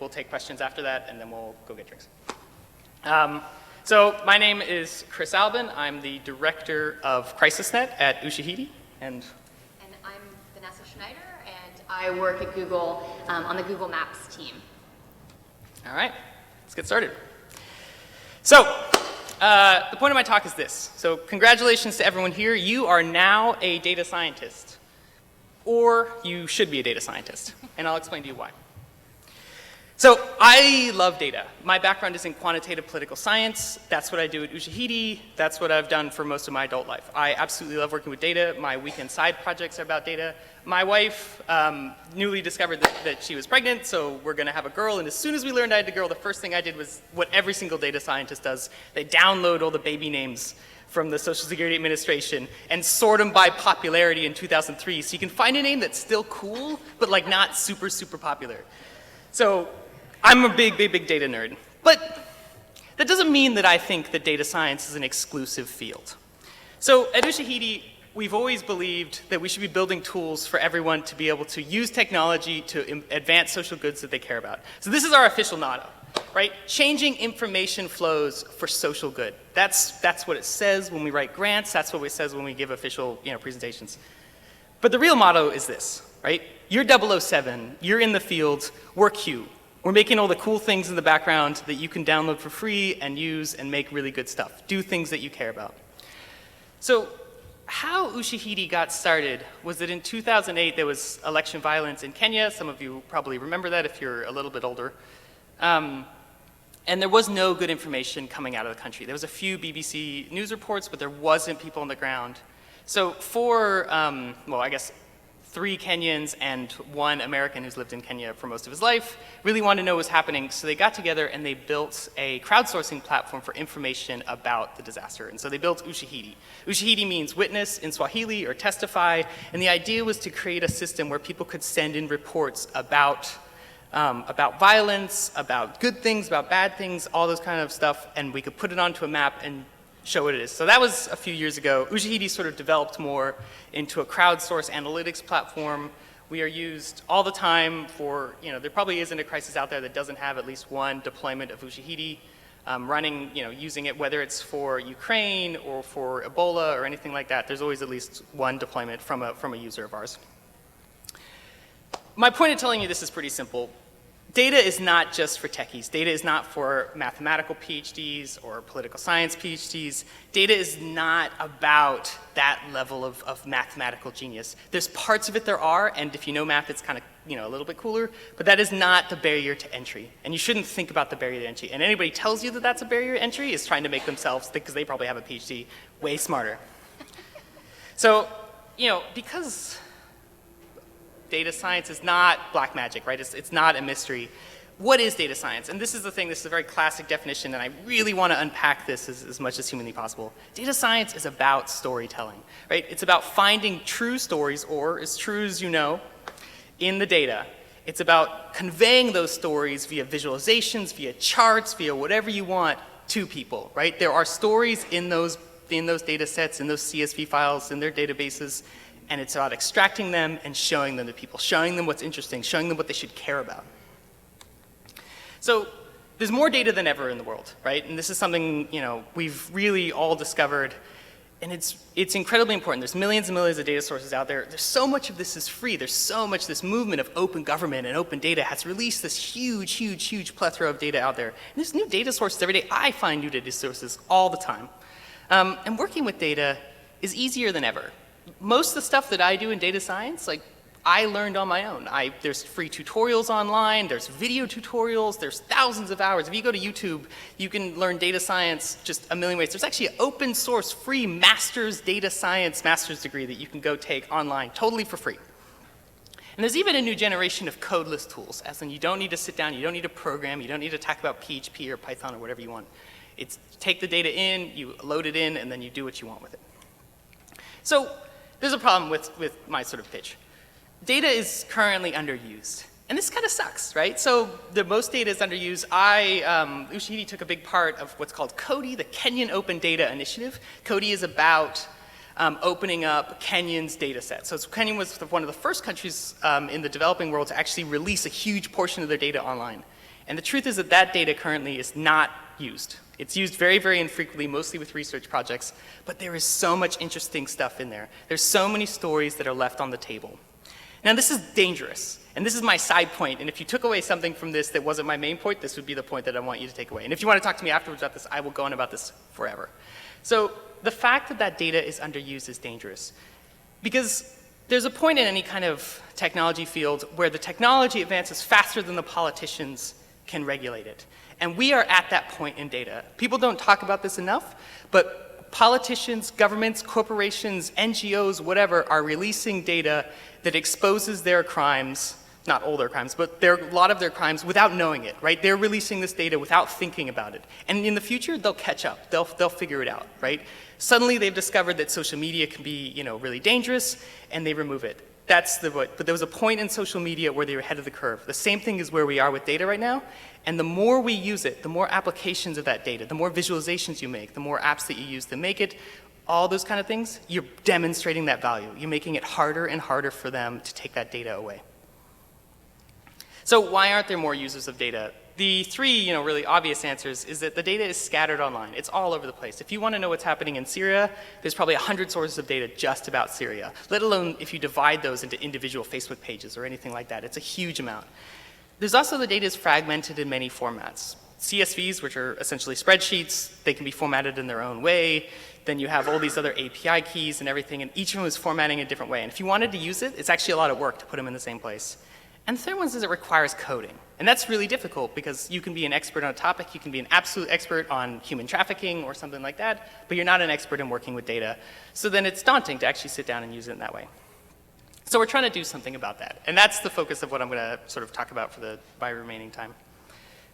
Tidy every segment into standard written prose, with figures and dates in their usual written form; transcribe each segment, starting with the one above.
we'll take questions after that, and then we'll go get drinks. So my name is Chris Albin. I'm the director of CrisisNet at Ushahidi. And I'm Vanessa Schneider, and I work at Google on the Google Maps team. All right, let's get started. So the point of my talk is this. So congratulations to everyone here. You are now a data scientist, or you should be a data scientist, and I'll explain to you why. So I love data. My background is in quantitative political science. That's what I do at Ushahidi. That's what I've done for most of my adult life. I absolutely love working with data. My weekend side projects are about data. My wife newly discovered that she was pregnant, so we're going to have a girl. And as soon as we learned I had a girl, the first thing I did was what every single data scientist does. They download all the baby names from the Social Security Administration and sort them by popularity in 2003. So you can find a name that's still cool, but like not super, super popular. So I'm a big data nerd. But that doesn't mean that I think that data science is an exclusive field. So at Ushahidi, we've always believed that we should be building tools for everyone to be able to use technology to advance social goods that they care about. So this is our official motto, right? Changing information flows for social good. That's what it says when we write grants. That's what it says when we give official presentations. But the real motto is this, right? You're 007, you're in the field, we're Q. We're making all the cool things in the background that you can download for free and use and make really good stuff. Do things that you care about. So how Ushahidi got started was that in 2008 there was election violence in Kenya. Some of you probably remember that if you're a little bit older. And there was no good information coming out of the country. There was a few BBC news reports, but there wasn't people on the ground. So for, well, I guess 3 Kenyans and 1 American who's lived in Kenya for most of his life really wanted to know what was happening. So they got together and they built a crowdsourcing platform for information about the disaster. And so they built Ushahidi. Ushahidi means witness in Swahili or testify. And the idea was to create a system where people could send in reports about violence, about good things, about bad things, all those kind of stuff. And we could put it onto a map and show what it is. So that was a few years ago. Ushahidi sort of developed more into a crowdsourced analytics platform. We are used all the time for, there probably isn't a crisis out there that doesn't have at least one deployment of Ushahidi running, using it, whether it's for Ukraine or for Ebola or anything like that. There's always at least one deployment from a user of ours. My point of telling you this is pretty simple. Data is not just for techies. Data is not for mathematical PhDs or political science PhDs. Data is not about that level of mathematical genius. There's parts of it there are, and if you know math, it's kind of a little bit cooler, but that is not the barrier to entry. And you shouldn't think about the barrier to entry. And anybody tells you that that's a barrier to entry is trying to make themselves, because they probably have a PhD, way smarter. So, because data science is not black magic, right? It's not a mystery. What is data science? And this is the thing, this is a very classic definition, and I really want to unpack this as much as humanly possible. Data science is about storytelling, right? It's about finding true stories, or as true as you know, in the data. It's about conveying those stories via visualizations, via charts, via whatever you want to people, right? There are stories in those data sets, in those CSV files, in their databases, and it's about extracting them and showing them to people, showing them what's interesting, showing them what they should care about. So there's more data than ever in the world, right? And this is something we've really all discovered, and it's incredibly important. There's millions and millions of data sources out there. There's so much of this is free. There's so much, this movement of open government and open data has released this huge plethora of data out there. And there's new data sources every day. I find new data sources all the time. And working with data is easier than ever. Most of the stuff that I do in data science, I learned on my own. There's free tutorials online, there's video tutorials, there's thousands of hours. If you go to YouTube, you can learn data science just a million ways. There's actually an open source free master's data science master's degree that you can go take online totally for free. And there's even a new generation of codeless tools, as in you don't need to sit down, you don't need to program, you don't need to talk about PHP or Python or whatever you want. It's take the data in, you load it in, and then you do what you want with it. So there's a problem with my sort of pitch. Data is currently underused. And this kind of sucks, right? So the most data is underused. Ushahidi took a big part of what's called CODI, the Kenyan Open Data Initiative. CODI is about opening up Kenyan's data set. So Kenya was one of the first countries in the developing world to actually release a huge portion of their data online. And the truth is that that data currently is not used. It's used very, very infrequently, mostly with research projects, but there is so much interesting stuff in there. There's so many stories that are left on the table. Now, this is dangerous, and this is my side point, and if you took away something from this that wasn't my main point, this would be the point that I want you to take away. And if you want to talk to me afterwards about this, I will go on about this forever. So the fact that that data is underused is dangerous, because there's a point in any kind of technology field where the technology advances faster than the politicians can regulate it. And we are at that point in data. People don't talk about this enough, but politicians, governments, corporations, NGOs, whatever, are releasing data that exposes their crimes, not all their crimes, but a lot of their crimes without knowing it, right? They're releasing this data without thinking about it. And in the future, they'll catch up. They'll figure it out, right? Suddenly, they've discovered that social media can be, really dangerous, and they remove it. But there was a point in social media where they were ahead of the curve. The same thing is where we are with data right now. And the more we use it, the more applications of that data, the more visualizations you make, the more apps that you use to make it, all those kind of things, you're demonstrating that value. You're making it harder and harder for them to take that data away. So why aren't there more users of data? The three, really obvious answers is that the data is scattered online. It's all over the place. If you want to know what's happening in Syria, there's probably 100 sources of data just about Syria, let alone if you divide those into individual Facebook pages or anything like that. It's a huge amount. There's also the data is fragmented in many formats. CSVs, which are essentially spreadsheets, they can be formatted in their own way. Then you have all these other API keys and everything, and each of them is formatting a different way. And if you wanted to use it, it's actually a lot of work to put them in the same place. And the third one is it requires coding. And that's really difficult because you can be an expert on a topic, you can be an absolute expert on human trafficking or something like that, but you're not an expert in working with data. So then it's daunting to actually sit down and use it in that way. So we're trying to do something about that. And that's the focus of what I'm going to sort of talk about for my remaining time.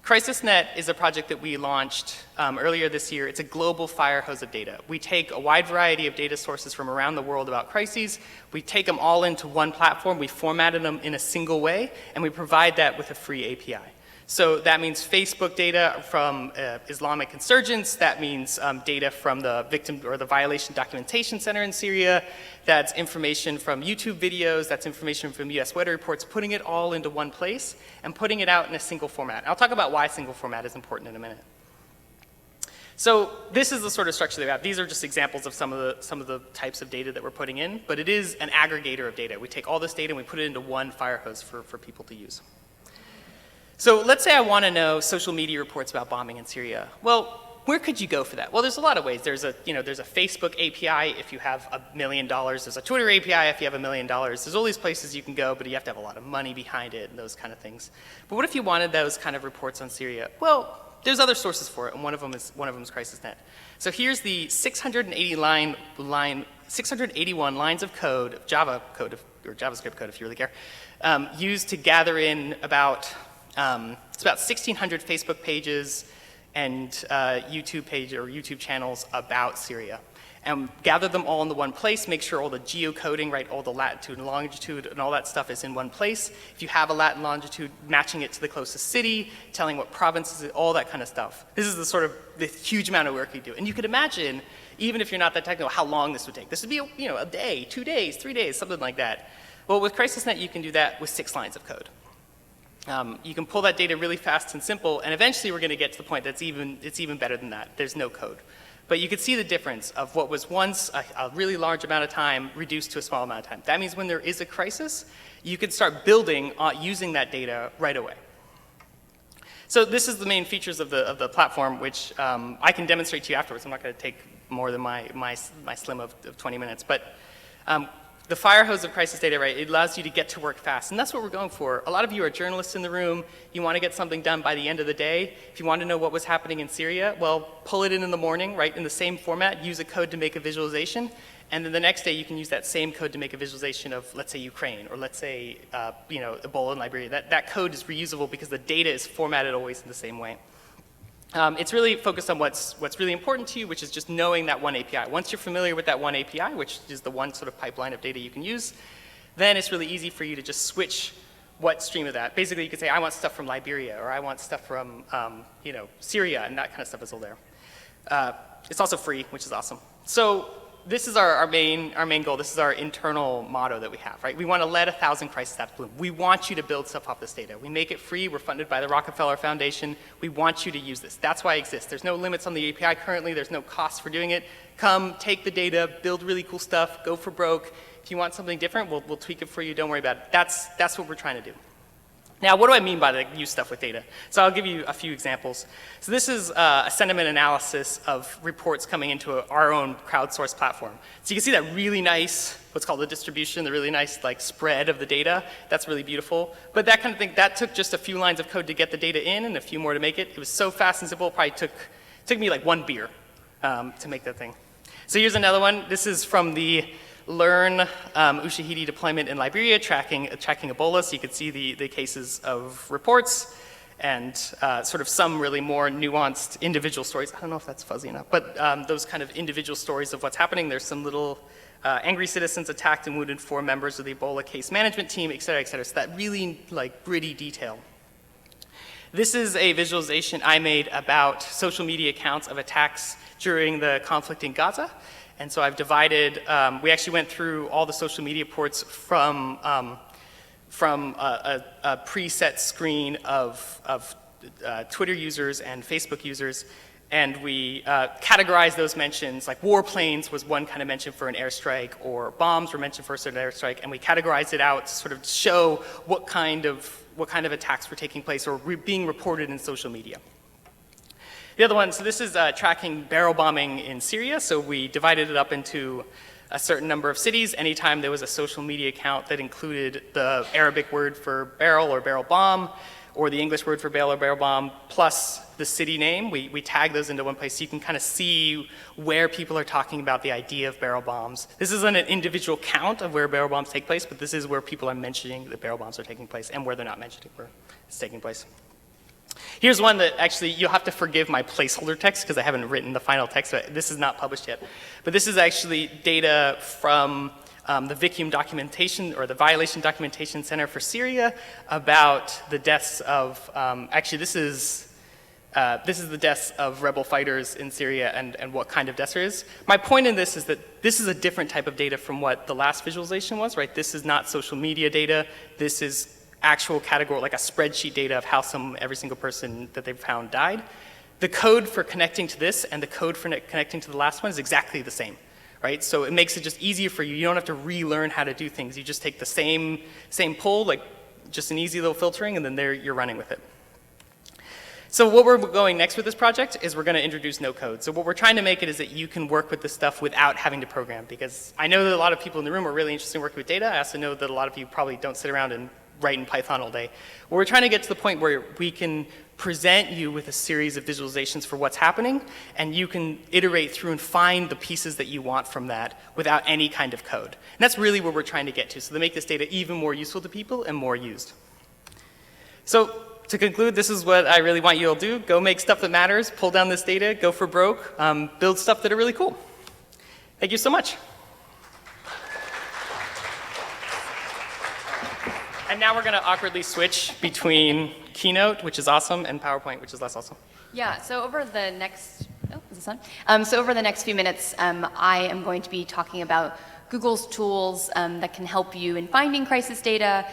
CrisisNet is a project that we launched earlier this year. It's a global fire hose of data. We take a wide variety of data sources from around the world about crises. We take them all into one platform. We formatted them in a single way, and we provide that with a free API. So that means Facebook data from Islamic insurgents. That means data from the victim or the violation documentation center in Syria. That's information from YouTube videos. That's information from US weather reports, putting it all into one place and putting it out in a single format. I'll talk about why single format is important in a minute. So this is the sort of structure that we have. These are just examples of some of the types of data that we're putting in, but it is an aggregator of data. We take all this data and we put it into one fire hose for people to use. So let's say I want to know social media reports about bombing in Syria. Well, where could you go for that? Well, there's a lot of ways. There's a Facebook API if you have $1 million. There's a Twitter API if you have $1 million. There's all these places you can go, but you have to have a lot of money behind it and those kind of things. But what if you wanted those kind of reports on Syria? Well, there's other sources for it, and one of them is CrisisNet. So here's the 681 lines of code, Java code, or JavaScript code if you really care, used to gather in about 1,600 Facebook pages and YouTube channels about Syria. And gather them all into one place, make sure all the geocoding, right, all the latitude and longitude and all that stuff is in one place. If you have a lat and longitude, matching it to the closest city, telling what provinces, all that kind of stuff. This is the huge amount of work you do. And you could imagine, even if you're not that technical, how long this would take. This would be a day, 2 days, 3 days, something like that. Well, with CrisisNet, you can do that with 6 lines of code. You can pull that data really fast and simple, and eventually we're going to get to the point that's it's even better than that. There's no code. But you can see the difference of what was once a really large amount of time reduced to a small amount of time. That means when there is a crisis, you can start building using that data right away. So this is the main features of the platform, which I can demonstrate to you afterwards. I'm not going to take more than my slim of 20 minutes. But the fire hose of crisis data, right, it allows you to get to work fast. And that's what we're going for. A lot of you are journalists in the room. You want to get something done by the end of the day. If you want to know what was happening in Syria, well, pull it in the morning, right, in the same format, use a code to make a visualization. And then the next day, you can use that same code to make a visualization of, let's say, Ukraine, or let's say, Ebola in Liberia. That code is reusable because the data is formatted always in the same way. It's really focused on what's really important to you, which is just knowing that one API. Once you're familiar with that one API, which is the one sort of pipeline of data you can use, then it's really easy for you to just switch what stream of that. Basically, you could say, I want stuff from Liberia, or I want stuff from Syria, and that kind of stuff is all there. It's also free, which is awesome. So this is our main goal. This is our internal motto that we have, right? We want to let 1,000 crisis apps bloom. We want you to build stuff off this data. We make it free. We're funded by the Rockefeller Foundation. We want you to use this. That's why it exists. There's no limits on the API currently. There's no cost for doing it. Come, take the data, build really cool stuff, go for broke. If you want something different, we'll tweak it for you. Don't worry about it. That's what we're trying to do. Now, what do I mean by the use stuff with data? So I'll give you a few examples. So this is a sentiment analysis of reports coming into our own crowdsourced platform. So you can see that really nice, what's called the distribution, the really nice like spread of the data. That's really beautiful. But that kind of thing, that took just a few lines of code to get the data in and a few more to make it. It was so fast and simple, it probably took me like 1 beer to make that thing. So here's another one. This is from the Learn Ushahidi deployment in Liberia, tracking Ebola, so you could see the cases of reports and sort of some really more nuanced individual stories. I don't know if that's fuzzy enough, but those kind of individual stories of what's happening. There's some little angry citizens attacked and wounded 4 members of the Ebola case management team, et cetera, et cetera. So that really like gritty detail. This is a visualization I made about social media accounts of attacks during the conflict in Gaza. And so I've divided, we actually went through all the social media ports from a preset screen of Twitter users and Facebook users, and we categorized those mentions, like warplanes was one kind of mention for an airstrike, or bombs were mentioned for a certain airstrike, and we categorized it out to sort of show what kind of attacks were taking place or being reported in social media. The other one, so this is tracking barrel bombing in Syria. So we divided it up into a certain number of cities. Anytime there was a social media account that included the Arabic word for barrel or barrel bomb, or the English word for barrel or barrel bomb, plus the city name, we tag those into one place so you can kind of see where people are talking about the idea of barrel bombs. This isn't an individual count of where barrel bombs take place, but this is where people are mentioning that barrel bombs are taking place and where they're not mentioning where it's taking place. Here's one that actually, you'll have to forgive my placeholder text because I haven't written the final text, but this is not published yet. But this is actually data from the VICUM documentation, or the Violation Documentation Center for Syria, about the deaths of, actually this is the deaths of rebel fighters in Syria and what kind of deaths there is. My point in this is that this is a different type of data from what the last visualization was, right? This is not social media data. This is actual category, like a spreadsheet data of how every single person that they've found died. The code for connecting to this and the code for connecting to the last one is exactly the same, right? So it makes it just easier for you. You don't have to relearn how to do things. You just take the same pull, like just an easy little filtering, and then you're running with it. So what we're going next with this project is we're going to introduce no code. So what we're trying to make it is that you can work with this stuff without having to program, because I know that a lot of people in the room are really interested in working with data. I also know that a lot of you probably don't sit around and write in Python all day. Well, we're trying to get to the point where we can present you with a series of visualizations for what's happening, and you can iterate through and find the pieces that you want from that without any kind of code. And that's really where we're trying to get to, so to make this data even more useful to people and more used. So to conclude, this is what I really want you all to do. Go make stuff that matters, pull down this data, go for broke, build stuff that are really cool. Thank you so much. And now we're going to awkwardly switch between Keynote, which is awesome, and PowerPoint, which is less awesome. Yeah, so over the next, is this on? So over the next few minutes, I am going to be talking about Google's tools that can help you in finding crisis data,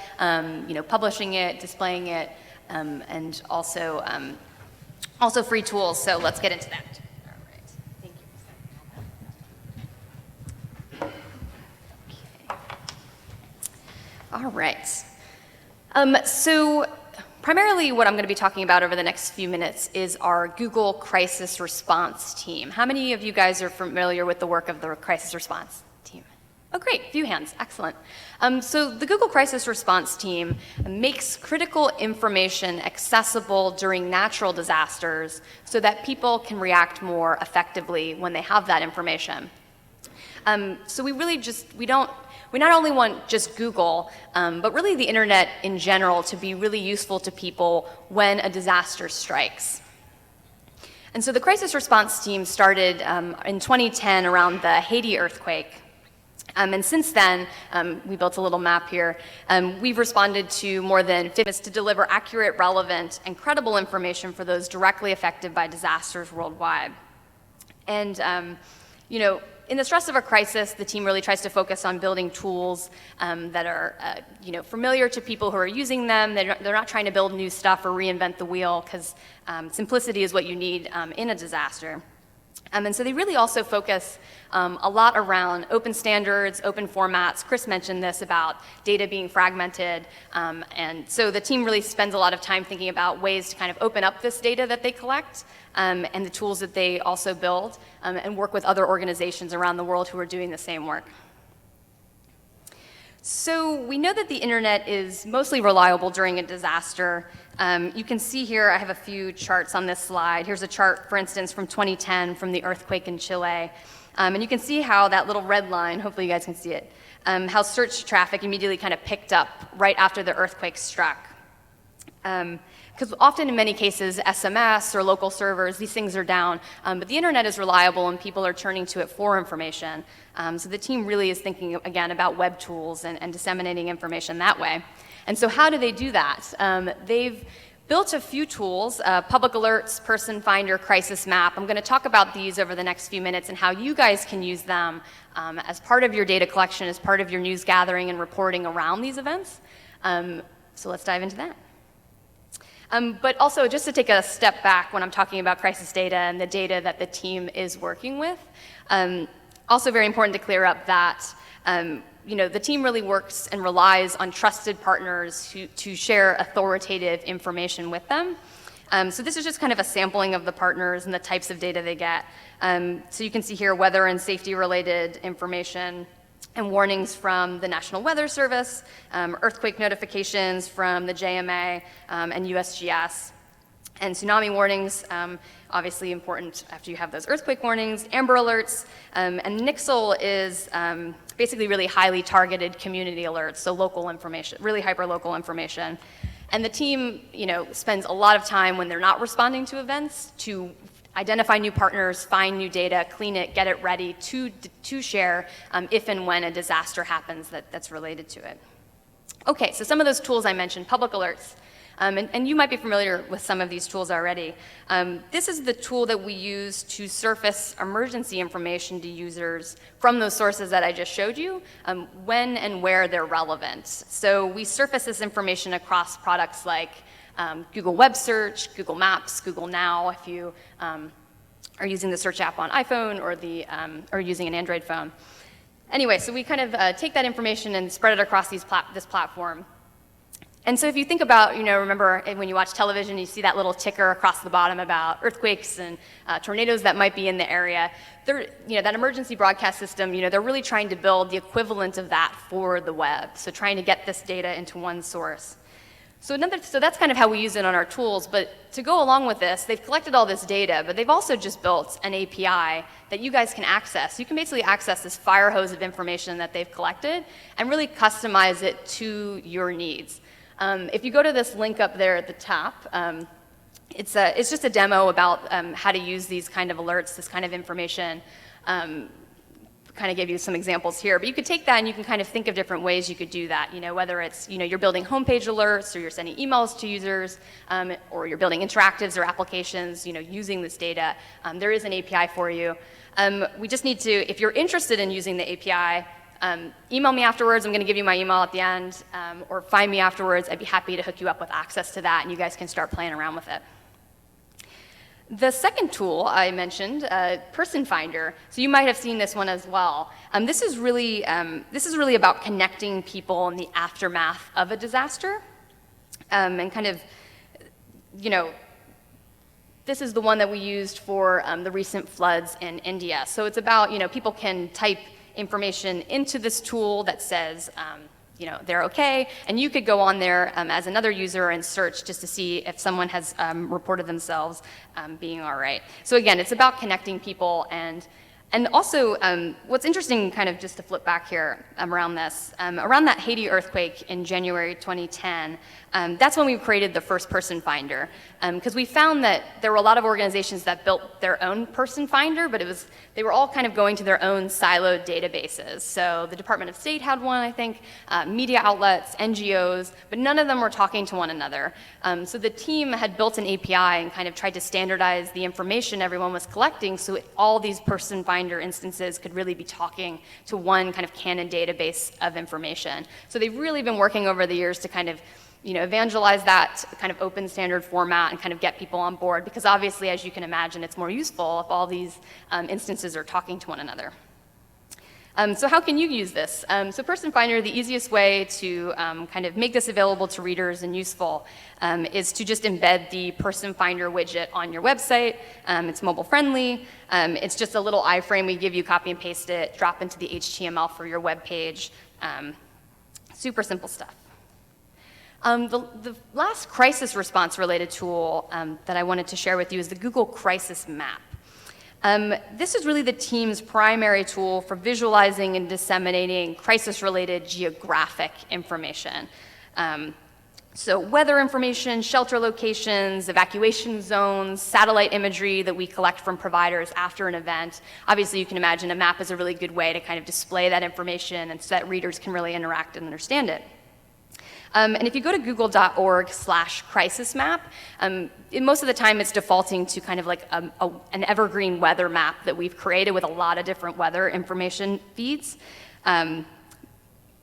publishing it, displaying it, and also free tools. So let's get into that. All right. Thank you. Okay. All right. So primarily what I'm going to be talking about over the next few minutes is our Google Crisis Response team. How many of you guys are familiar with the work of the Crisis Response team? Oh, great, few hands, excellent. So the Google Crisis Response team makes critical information accessible during natural disasters so that people can react more effectively when they have that information. So we not only want just Google, but really the internet in general to be really useful to people when a disaster strikes. And so the crisis response team started in 2010 around the Haiti earthquake. And since then, we built a little map here. We've responded to more than 50 to deliver accurate, relevant, and credible information for those directly affected by disasters worldwide. And, in the stress of a crisis, the team really tries to focus on building tools that are familiar to people who are using them. They're not trying to build new stuff or reinvent the wheel, because simplicity is what you need in a disaster. And so they really also focus a lot around open standards, open formats. Chris mentioned this about data being fragmented. And so the team really spends a lot of time thinking about ways to kind of open up this data that they collect and the tools that they also build and work with other organizations around the world who are doing the same work. So we know that the internet is mostly reliable during a disaster. You can see here, I have a few charts on this slide. Here's a chart, for instance, from 2010 from the earthquake in Chile. And you can see how that little red line, hopefully you guys can see it, how search traffic immediately kind of picked up right after the earthquake struck. Because often in many cases, SMS or local servers, these things are down, but the internet is reliable and people are turning to it for information. So the team really is thinking, again, about web tools and disseminating information that way. And so how do they do that? They've built a few tools, public alerts, person finder, crisis map. I'm going to talk about these over the next few minutes and how you guys can use them as part of your data collection, as part of your news gathering and reporting around these events. So let's dive into that. But also, just to take a step back when I'm talking about crisis data and the data that the team is working with, also very important to clear up that the team really works and relies on trusted partners to share authoritative information with them. So this is just kind of a sampling of the partners and the types of data they get. So you can see here weather and safety related information and warnings from the National Weather Service, earthquake notifications from the JMA and USGS, and tsunami warnings, obviously important after you have those earthquake warnings, Amber Alerts, and Nixle is basically really highly targeted community alerts, so local information, really hyper-local information. And the team, spends a lot of time when they're not responding to events to identify new partners, find new data, clean it, get it ready to share if and when a disaster happens that's related to it. Okay, so some of those tools I mentioned, public alerts. And you might be familiar with some of these tools already. This is the tool that we use to surface emergency information to users from those sources that I just showed you, when and where they're relevant. So we surface this information across products like Google Web Search, Google Maps, Google Now, if you are using the search app on iPhone or using an Android phone. Anyway, so we kind of take that information and spread it across this platform. And so if you think about, remember when you watch television, you see that little ticker across the bottom about earthquakes and tornadoes that might be in the area. That emergency broadcast system, they're really trying to build the equivalent of that for the web. So trying to get this data into one source. So that's kind of how we use it on our tools, but to go along with this, they've collected all this data, but they've also just built an API that you guys can access. You can basically access this fire hose of information that they've collected and really customize it to your needs. If you go to this link up there at the top, it's just a demo about how to use these kind of alerts, this kind of information. Kind of give you some examples here, but you could take that and you can kind of think of different ways you could do that. Whether it's you're building homepage alerts, or you're sending emails to users, or you're building interactives or applications, using this data. There is an API for you. We just need to, if you're interested in using the API, email me afterwards. I'm going to give you my email at the end, or find me afterwards. I'd be happy to hook you up with access to that, and you guys can start playing around with it. The second tool I mentioned, Person Finder, so you might have seen this one as well. This is really about connecting people in the aftermath of a disaster, and kind of, this is the one that we used for the recent floods in India. So it's about, people can type information into this tool that says, they're okay, and you could go on there as another user and search just to see if someone has reported themselves being all right. So again, it's about connecting people, and also what's interesting, kind of just to flip back here around this, around that Haiti earthquake in January 2010, That's when we created the first person finder, because we found that there were a lot of organizations that built their own person finder, but they were all kind of going to their own siloed databases. So the Department of State had one, I think, media outlets, NGOs, but none of them were talking to one another. So the team had built an API and kind of tried to standardize the information everyone was collecting so all these person finder instances could really be talking to one kind of canon database of information. So they've really been working over the years to kind of evangelize that kind of open standard format and kind of get people on board, because obviously, as you can imagine, it's more useful if all these instances are talking to one another. So how can you use this? So Person Finder, the easiest way to kind of make this available to readers and useful is to just embed the Person Finder widget on your website. It's mobile friendly. It's just a little iframe we give you, copy and paste it, drop into the HTML for your web page. Super simple stuff. The last crisis response related tool that I wanted to share with you is the Google Crisis Map. This is really the team's primary tool for visualizing and disseminating crisis-related geographic information. So weather information, shelter locations, evacuation zones, satellite imagery that we collect from providers after an event. Obviously, you can imagine a map is a really good way to kind of display that information and so that readers can really interact and understand it. And if you go to google.org/crisismap, most of the time it's defaulting to kind of like an evergreen weather map that we've created with a lot of different weather information feeds.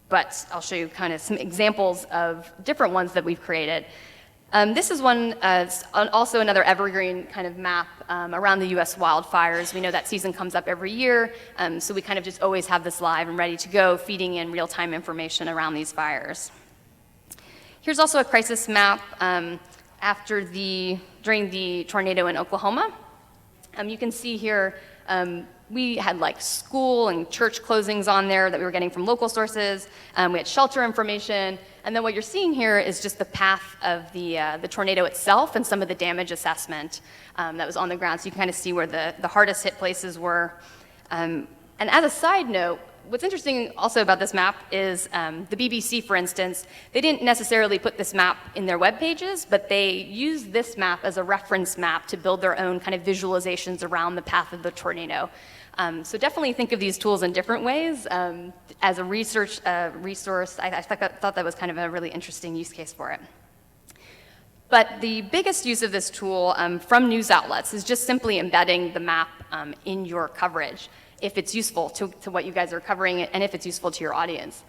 But I'll show you kind of some examples of different ones that we've created. This is one, also another evergreen kind of map around the US wildfires. We know that season comes up every year, so we kind of just always have this live and ready to go, feeding in real-time information around these fires. Here's also a crisis map during the tornado in Oklahoma. You can see here we had like school and church closings on there that we were getting from local sources. We had shelter information, and then what you're seeing here is just the path of the tornado itself and some of the damage assessment that was on the ground. So you can kind of see where the hardest hit places were. And as a side note, what's interesting also about this map is the BBC, for instance, they didn't necessarily put this map in their web pages, but they used this map as a reference map to build their own kind of visualizations around the path of the tornado. So definitely think of these tools in different ways. As a research resource, I thought that was kind of a really interesting use case for it. But the biggest use of this tool from news outlets is just simply embedding the map in your coverage, if it's useful to what you guys are covering and if it's useful to your audience.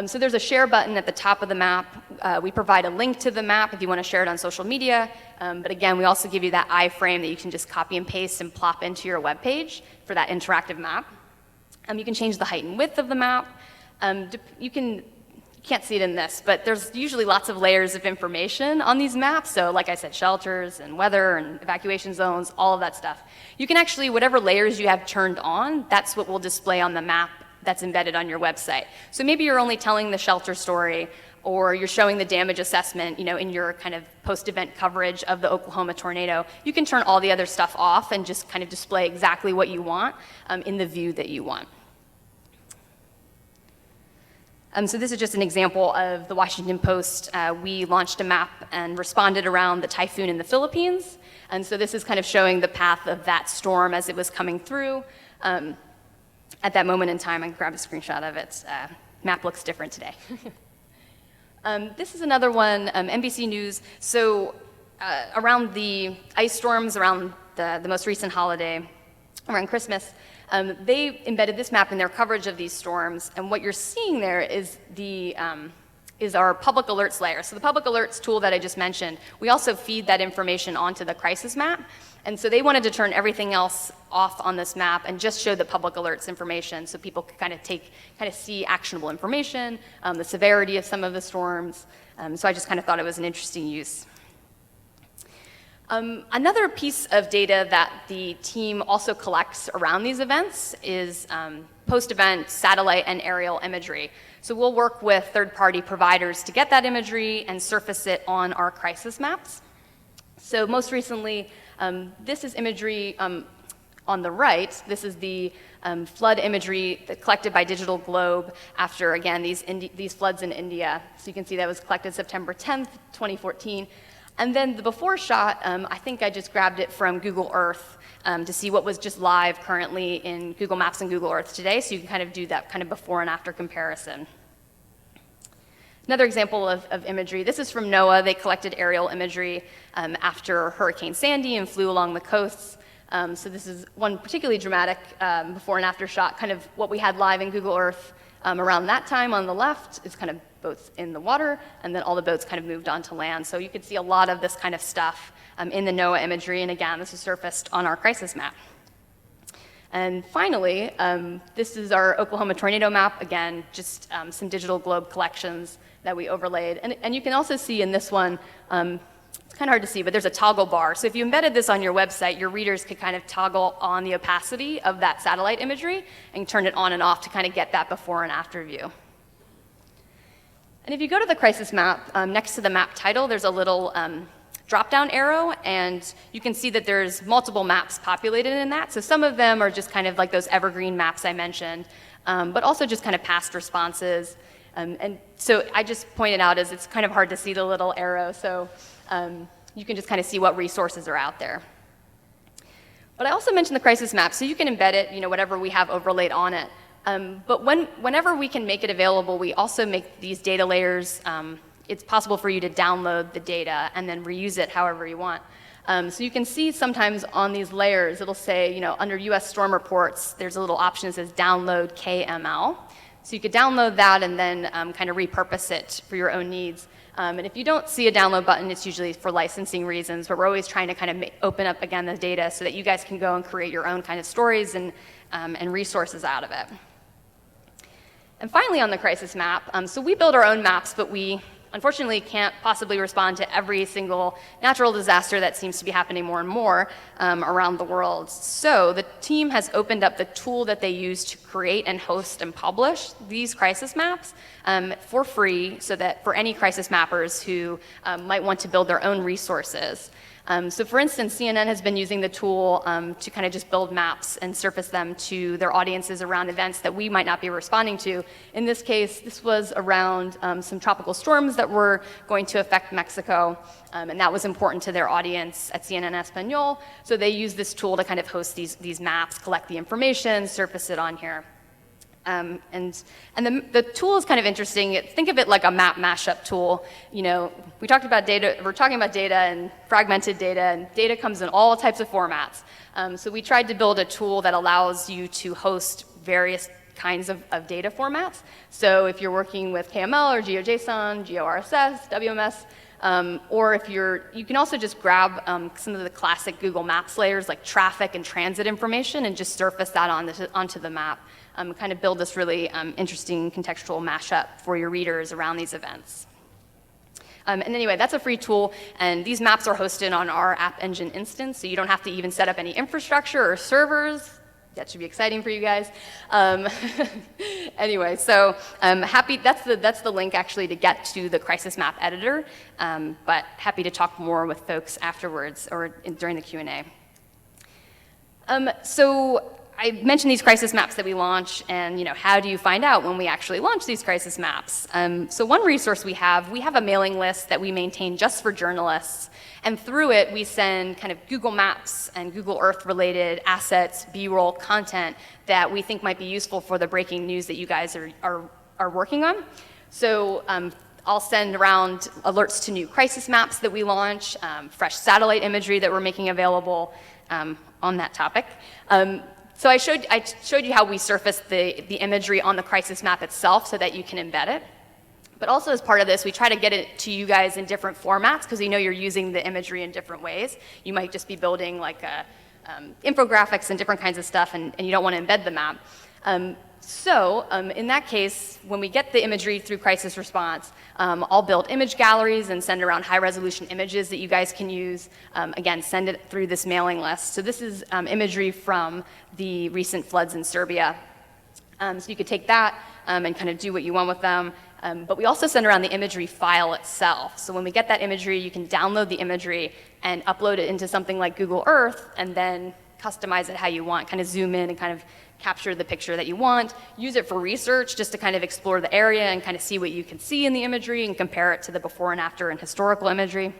So there's a share button at the top of the map. We provide a link to the map if you want to share it on social media. But again, we also give you that iframe that you can just copy and paste and plop into your web page for that interactive map. You can change the height and width of the map. You can't see it in this, but there's usually lots of layers of information on these maps. So like I said, shelters and weather and evacuation zones, all of that stuff. You can actually, whatever layers you have turned on, that's what will display on the map that's embedded on your website. So maybe you're only telling the shelter story, or you're showing the damage assessment, in your kind of post-event coverage of the Oklahoma tornado. You can turn all the other stuff off and just kind of display exactly what you want in the view that you want. So this is just an example of the Washington Post. We launched a map and responded around the typhoon in the Philippines. And so this is kind of showing the path of that storm as it was coming through. At that moment in time, I grabbed a screenshot of it. Map looks different today. This is another one, NBC News. So around the ice storms, around the most recent holiday, around Christmas, they embedded this map in their coverage of these storms, and what you're seeing there is our public alerts layer. So the public alerts tool that I just mentioned, we also feed that information onto the crisis map, and so they wanted to turn everything else off on this map and just show the public alerts information so people could kind of see actionable information, the severity of some of the storms. So I just kind of thought it was an interesting use. Another piece of data that the team also collects around these events is post-event satellite and aerial imagery. So we'll work with third-party providers to get that imagery and surface it on our crisis maps. So most recently, this is imagery On the right, this is the flood imagery collected by Digital Globe after, again, these floods in India. So you can see that was collected September 10th, 2014. And then the before shot, I think I just grabbed it from Google Earth to see what was just live currently in Google Maps and Google Earth today, so you can kind of do that kind of before and after comparison. Another example of imagery, this is from NOAA. They collected aerial imagery after Hurricane Sandy and flew along the coasts. So this is one particularly dramatic before and after shot, kind of what we had live in Google Earth around that time. On the left is kind of boats in the water, and then all the boats kind of moved onto land. So you could see a lot of this kind of stuff in the NOAA imagery, and again, this is surfaced on our crisis map. And finally, this is our Oklahoma tornado map. Again, just some Digital Globe collections that we overlaid. And you can also see in this one, it's kind of hard to see, but there's a toggle bar. So if you embedded this on your website, your readers could kind of toggle on the opacity of that satellite imagery and turn it on and off to kind of get that before and after view. And if you go to the crisis map, next to the map title, there's a little drop-down arrow, and you can see that there's multiple maps populated in that. So some of them are just kind of like those evergreen maps I mentioned, but also just kind of past responses. And so I just pointed out as it's kind of hard to see the little arrow, so you can just kind of see what resources are out there. But I also mentioned the crisis map, so you can embed it, whatever we have overlaid on it. But whenever we can make it available, we also make these data layers. It's possible for you to download the data and then reuse it however you want. So you can see sometimes on these layers, it'll say, under US storm reports, there's a little option that says download KML. So you could download that and then kind of repurpose it for your own needs. And if you don't see a download button, it's usually for licensing reasons, but we're always trying to kind of open up, again, the data so that you guys can go and create your own kind of stories and resources out of it. And finally, on the crisis map, so we build our own maps, but we unfortunately can't possibly respond to every single natural disaster that seems to be happening more and more around the world. So the team has opened up the tool that they use to create and host and publish these crisis maps for free, so that for any crisis mappers who might want to build their own resources. So for instance, CNN has been using the tool to kind of just build maps and surface them to their audiences around events that we might not be responding to. In this case, this was around some tropical storms that were going to affect Mexico, and that was important to their audience at CNN Espanol. So they use this tool to kind of host these maps, collect the information, surface it on here. And the tool is kind of interesting. Think of it like a map mashup tool. We're talking about data and fragmented data, and data comes in all types of formats. So we tried to build a tool that allows you to host various kinds of data formats. So if you're working with KML or GeoJSON, GeoRSS, WMS, or if you can also just grab some of the classic Google Maps layers like traffic and transit information and just surface that onto the map. Kind of build this really interesting contextual mashup for your readers around these events. And anyway, that's a free tool, and these maps are hosted on our App Engine instance, so you don't have to even set up any infrastructure or servers. That should be exciting for you guys. Anyway, so that's the link actually to get to the crisis map editor, but happy to talk more with folks afterwards or during the Q&A. So I mentioned these crisis maps that we launch, and how do you find out when we actually launch these crisis maps? So one resource we have a mailing list that we maintain just for journalists, and through it we send kind of Google Maps and Google Earth related assets, B-roll content that we think might be useful for the breaking news that you guys are working on. So I'll send around alerts to new crisis maps that we launch, fresh satellite imagery that we're making available on that topic. So I showed you how we surface the imagery on the crisis map itself so that you can embed it. But also as part of this, we try to get it to you guys in different formats because we know you're using the imagery in different ways. You might just be building like infographics and different kinds of stuff, and you don't want to embed the map. So in that case, when we get the imagery through crisis response, I'll build image galleries and send around high-resolution images that you guys can use. Again, send it through this mailing list. So this is imagery from the recent floods in Serbia. So you could take that and kind of do what you want with them. But we also send around the imagery file itself. So when we get that imagery, you can download the imagery and upload it into something like Google Earth, and then customize it how you want, kind of zoom in and kind of capture the picture that you want. Use it for research just to kind of explore the area and kind of see what you can see in the imagery and compare it to the before and after in historical imagery.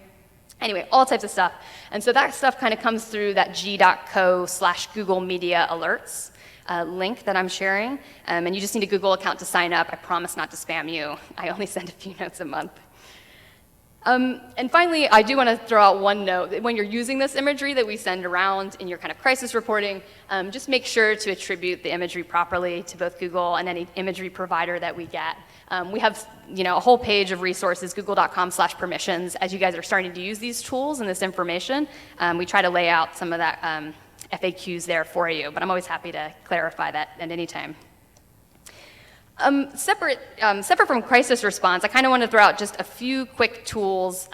Anyway, all types of stuff. And so that stuff kind of comes through that g.co/Google Media Alerts link that I'm sharing. And you just need a Google account to sign up. I promise not to spam you. I only send a few notes a month. And finally, I do want to throw out one note. When you're using this imagery that we send around in your kind of crisis reporting, just make sure to attribute the imagery properly to both Google and any imagery provider that we get. We have a whole page of resources, google.com/permissions. As you guys are starting to use these tools and this information, we try to lay out some of that FAQs there for you, but I'm always happy to clarify that at any time. Separate from crisis response, I kind of want to throw out just a few quick tools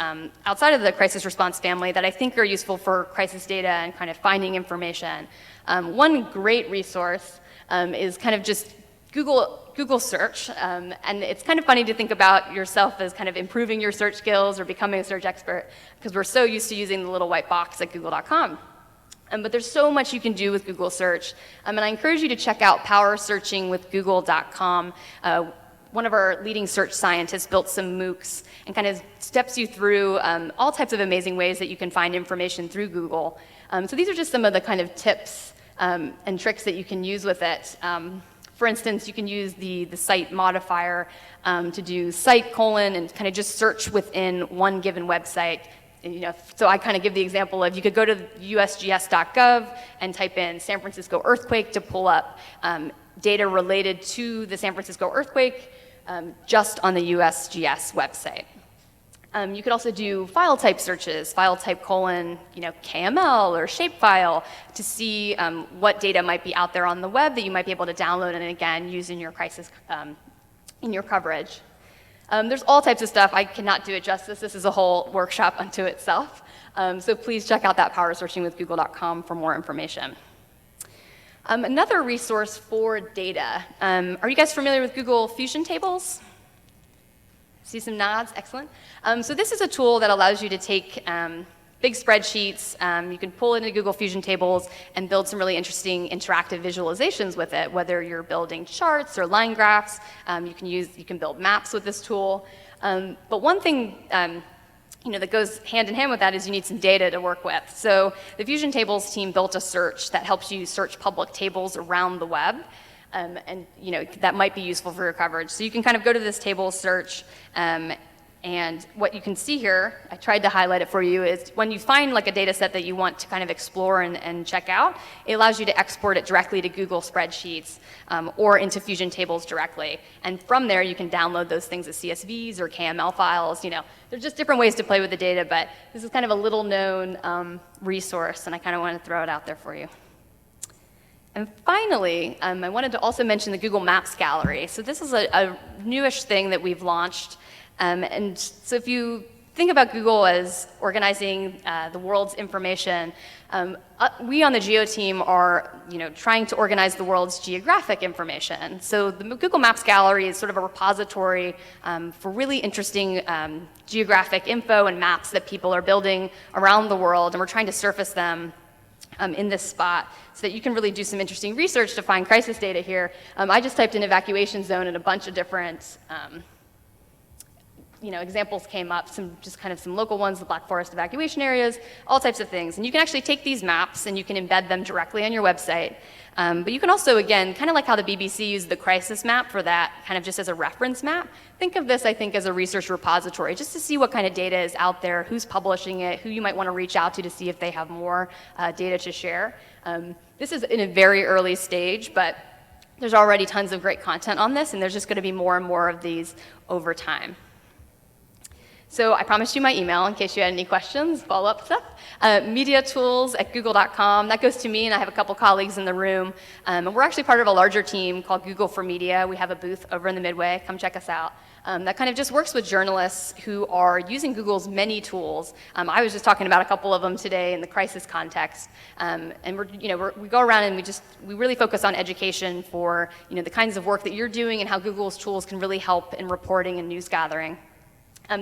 outside of the crisis response family that I think are useful for crisis data and kind of finding information. One great resource is kind of just Google search, and it's kind of funny to think about yourself as kind of improving your search skills or becoming a search expert, because we're so used to using the little white box at google.com. But there's so much you can do with Google search, and I encourage you to check out powersearchingwithgoogle.com. One of our leading search scientists built some MOOCs and kind of steps you through all types of amazing ways that you can find information through Google. So these are just some of the kind of tips and tricks that you can use with it. For instance, you can use the site modifier to do site : and kind of just search within one given website. And, so I kind of give the example of you could go to usgs.gov and type in San Francisco earthquake to pull up data related to the San Francisco earthquake just on the USGS website. You could also do file type searches, file type : KML or shapefile, to see what data might be out there on the web that you might be able to download and again use in your crisis, in your coverage. There's all types of stuff. I cannot do it justice. This is a whole workshop unto itself. So please check out that powersearchingwithgoogle.com for more information. Another resource for data. Are you guys familiar with Google Fusion tables? See some nods? Excellent. So this is a tool that allows you to take big spreadsheets. You can pull into Google Fusion tables and build some really interesting interactive visualizations with it, whether you're building charts or line graphs. You can build maps with this tool. But one thing that goes hand in hand with that is you need some data to work with. So the Fusion Tables team built a search that helps you search public tables around the web. And that might be useful for your coverage. So you can kind of go to this table search, and what you can see here, I tried to highlight it for you, is when you find like a data set that you want to kind of explore and check out, it allows you to export it directly to Google Spreadsheets or into Fusion Tables directly. And from there, you can download those things as CSVs or KML files. There's just different ways to play with the data, but this is kind of a little known resource, and I kind of want to throw it out there for you. And finally, I wanted to also mention the Google Maps Gallery. So this is a newish thing that we've launched. And so if you think about Google as organizing the world's information, we on the Geo team are trying to organize the world's geographic information. So the Google Maps Gallery is sort of a repository for really interesting geographic info and maps that people are building around the world, and we're trying to surface them in this spot so that you can really do some interesting research to find crisis data here. I just typed in evacuation zone and a bunch of different examples came up, some local ones, the Black Forest evacuation areas, all types of things. And you can actually take these maps and you can embed them directly on your website. But you can also, again, kind of like how the BBC used the crisis map for that, kind of just as a reference map, think of this, I think, as a research repository, just to see what kind of data is out there, who's publishing it, who you might want to reach out to see if they have more data to share. This is in a very early stage, but there's already tons of great content on this, and there's just going to be more and more of these over time. So I promised you my email in case you had any questions, follow-up stuff. Mediatools@google.com. That goes to me, and I have a couple colleagues in the room. And we're actually part of a larger team called Google for Media. We have a booth over in the Midway. Come check us out. That kind of just works with journalists who are using Google's many tools. I was just talking about a couple of them today in the crisis context. And we go around and we really focus on education for the kinds of work that you're doing and how Google's tools can really help in reporting and news gathering.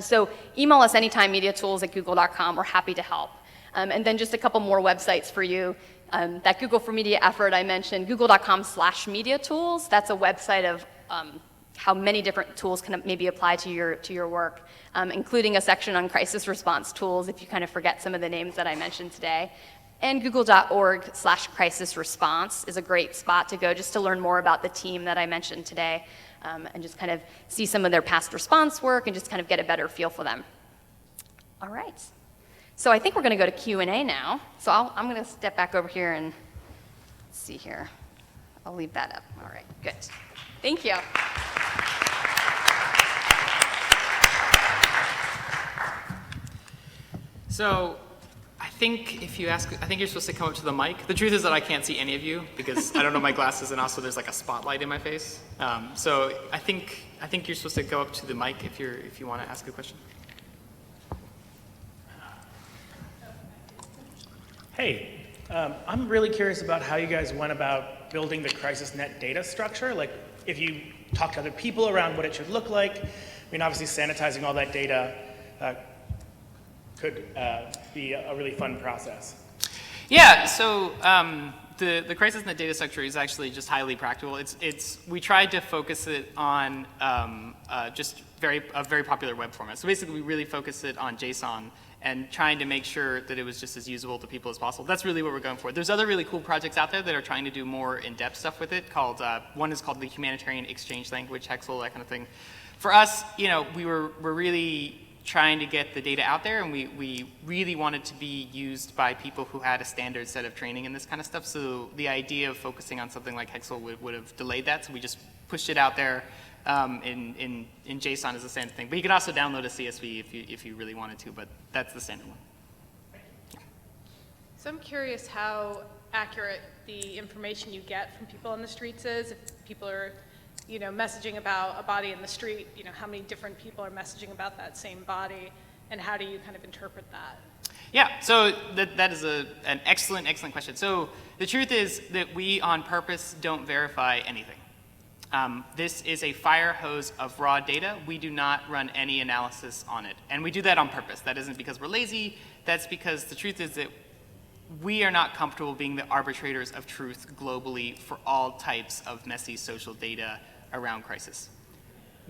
So email us anytime, mediatools@google.com. We're happy to help. And then just a couple more websites for you. That Google for Media effort I mentioned, google.com/media tools, that's a website of how many different tools can maybe apply to your work, including a section on crisis response tools if you kind of forget some of the names that I mentioned today. And google.org/crisis response is a great spot to go just to learn more about the team that I mentioned today, and just kind of see some of their past response work and just kind of get a better feel for them. All right. So I think we're going to go to Q&A now. So I'm going to step back over here and let's see here. I'll leave that up. All right, good. Thank you. So I think if you ask, I think you're supposed to come up to the mic. The truth is that I can't see any of you because I don't know my glasses, and also there's like a spotlight in my face. So I think you're supposed to go up to the mic if you want to ask a question. Hey, I'm really curious about how you guys went about building the CrisisNet data structure. Like, if you talk to other people around what it should look like. I mean, obviously sanitizing all that data could be a really fun process. Yeah, so the CrisisNet data structure is actually just highly practical. We tried to focus it on just a very popular web format. So basically, we really focused it on JSON and trying to make sure that it was just as usable to people as possible. That's really what we're going for. There's other really cool projects out there that are trying to do more in-depth stuff with it. One is called the Humanitarian Exchange Language, Hexel, that kind of thing. For us, we're really trying to get the data out there, and we really wanted to be used by people who had a standard set of training in this kind of stuff. So the idea of focusing on something like Hexel would have delayed that. So we just pushed it out there in JSON as a standard thing. But you can also download a CSV if you really wanted to, but that's the standard one. Yeah. So I'm curious how accurate the information you get from people on the streets is. If people are messaging about a body in the street, how many different people are messaging about that same body, and how do you kind of interpret that? Yeah, so that is an excellent question. So the truth is that we on purpose don't verify anything. This is a fire hose of raw data. We do not run any analysis on it. And we do that on purpose. That isn't because we're lazy. That's because the truth is that we are not comfortable being the arbitrators of truth globally for all types of messy social data around crisis.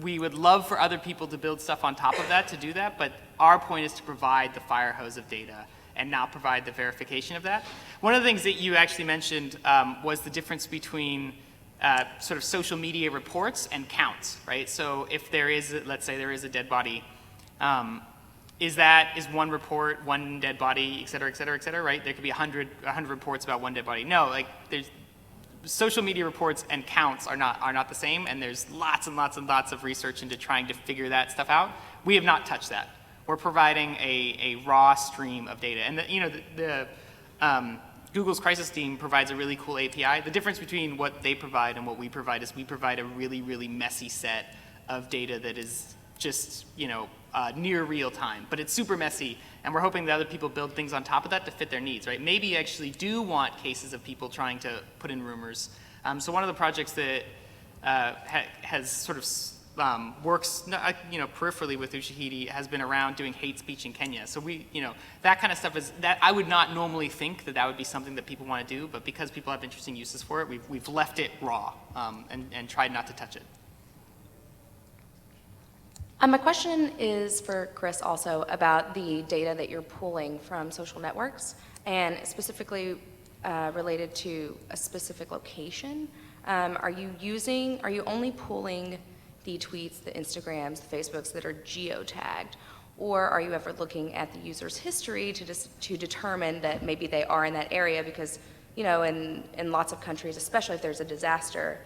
We would love for other people to build stuff on top of that to do that, but our point is to provide the fire hose of data and not provide the verification of that. One of the things that you actually mentioned was the difference between sort of social media reports and counts, right? So if there is, let's say there is a dead body, is one report, one dead body, et cetera, right? There could be 100 reports about one dead body. No, like there's social media reports and counts are not the same, and there's lots and lots and lots of research into trying to figure that stuff out. We have not touched that. We're providing a raw stream of data, and Google's crisis team provides a really cool API. The difference between what they provide and what we provide is we provide a really, really messy set of data that is just, near real time, but it's super messy, and we're hoping that other people build things on top of that to fit their needs, right? Maybe you actually do want cases of people trying to put in rumors. So one of the projects that has sort of works, peripherally with Ushahidi has been around doing hate speech in Kenya. So that kind of stuff is that I would not normally think that would be something that people want to do, but because people have interesting uses for it, we've left it raw and tried not to touch it. My question is for Chris also about the data that you're pulling from social networks, and specifically related to a specific location. Are you only pulling the tweets, the Instagrams, the Facebooks that are geotagged, or are you ever looking at the user's history to determine that maybe they are in that area? Because in lots of countries, especially if there's a disaster,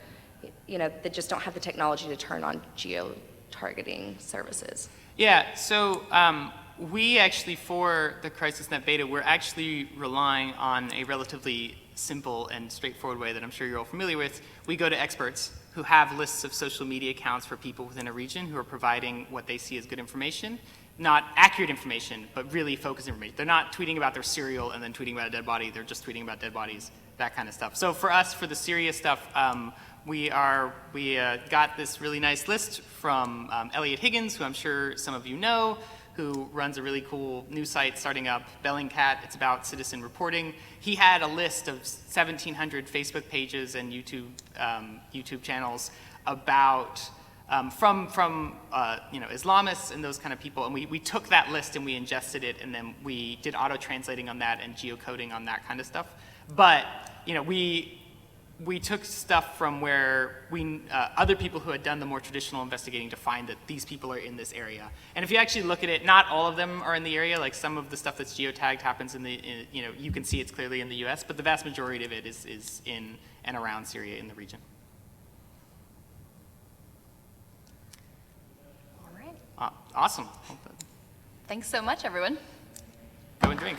they just don't have the technology to turn on geo-targeting services. Yeah, so we actually, for the CrisisNet beta, we're actually relying on a relatively simple and straightforward way that I'm sure you're all familiar with. We go to experts who have lists of social media accounts for people within a region who are providing what they see as good information, not accurate information, but really focused information. They're not tweeting about their cereal and then tweeting about a dead body. They're just tweeting about dead bodies, that kind of stuff. So for us, for the serious stuff, we got this really nice list from Elliot Higgins, who I'm sure some of you know, who runs a really cool news site starting up, Bellingcat. It's about citizen reporting. He had a list of 1,700 Facebook pages and YouTube channels about from Islamists and those kind of people, and we took that list and we ingested it, and then we did auto translating on that and geocoding on that kind of stuff. But we took stuff from where other people who had done the more traditional investigating to find that these people are in this area. And if you actually look at it, not all of them are in the area. Like some of the stuff that's geotagged happens you can see it's clearly in the U.S., but the vast majority of it is in and around Syria in the region. All right. Awesome. Thanks so much, everyone. Go and drink.